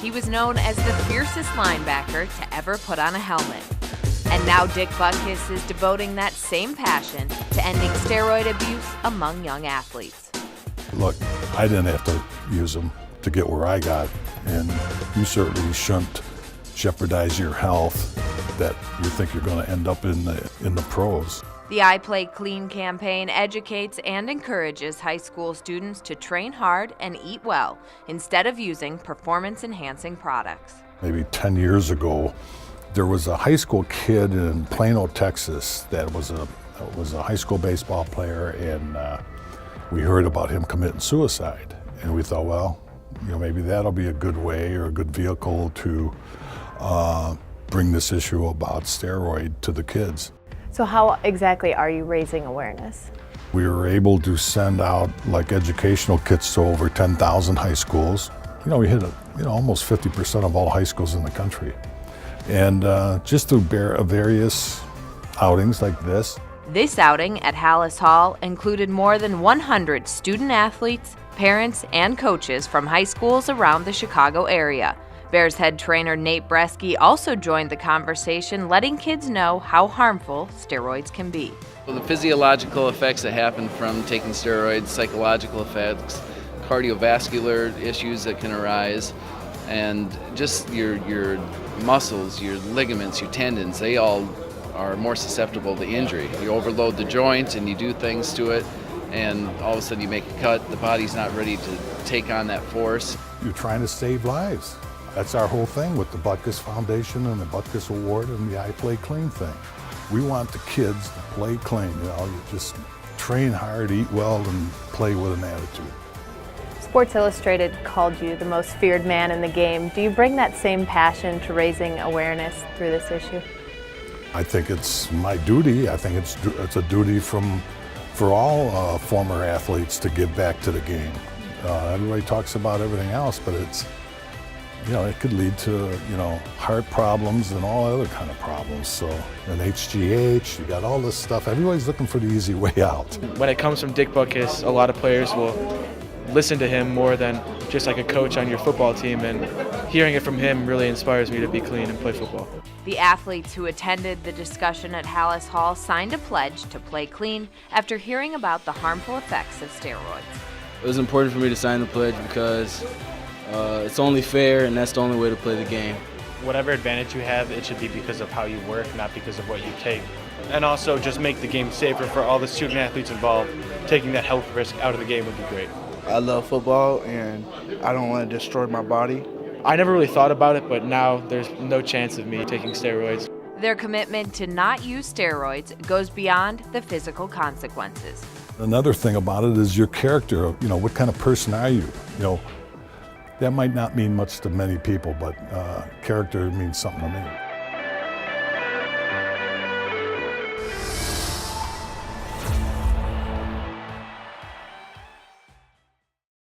he was known as the fiercest linebacker to ever put on a helmet. And now Dick Butkus is devoting that same passion to ending steroid abuse among young athletes. Look, I didn't have to use them to get where I got, and you certainly shouldn't jeopardize your health that you think you're going to end up in the pros. The I Play Clean campaign educates and encourages high school students to train hard and eat well instead of using performance-enhancing products. Maybe 10 years ago, there was a high school kid in Plano, Texas that was a high school baseball player, and we heard about him committing suicide. And we thought, well, maybe that'll be a good way or a good vehicle to bring this issue about steroid to the kids. So how exactly are you raising awareness? We were able to send out educational kits to over 10,000 high schools. We hit almost 50% of all high schools in the country. And just through various outings like this. This outing at Hallis Hall included more than 100 student athletes, parents, and coaches from high schools around the Chicago area. Bears head trainer Nate Bresky also joined the conversation, letting kids know how harmful steroids can be. Well, the physiological effects that happen from taking steroids, psychological effects, cardiovascular issues that can arise, and just your muscles, your ligaments, your tendons, they all are more susceptible to injury. You overload the joint and you do things to it, and all of a sudden you make a cut, the body's not ready to take on that force. You're trying to save lives. That's our whole thing with the Butkus Foundation and the Butkus Award and the I Play Clean thing. We want the kids to play clean. You just train hard, eat well, and play with an attitude. Sports Illustrated called you the most feared man in the game. Do you bring that same passion to raising awareness through this issue? I think it's my duty. I think it's a duty for all former athletes to give back to the game. Everybody talks about everything else, but it could lead to heart problems and all other kind of problems. So, and HGH, you got all this stuff. Everybody's looking for the easy way out. When it comes from Dick Butkus, a lot of players will listen to him more than just like a coach on your football team, and hearing it from him really inspires me to be clean and play football. The athletes who attended the discussion at Hallis Hall signed a pledge to play clean after hearing about the harmful effects of steroids. It was important for me to sign the pledge because it's only fair, and that's the only way to play the game. Whatever advantage you have, it should be because of how you work, not because of what you take. And also just make the game safer for all the student athletes involved. Taking that health risk out of the game would be great. I love football, and I don't want to destroy my body. I never really thought about it, but now there's no chance of me taking steroids. Their commitment to not use steroids goes beyond the physical consequences. Another thing about it is your character. What kind of person are you? That might not mean much to many people, but character means something to me.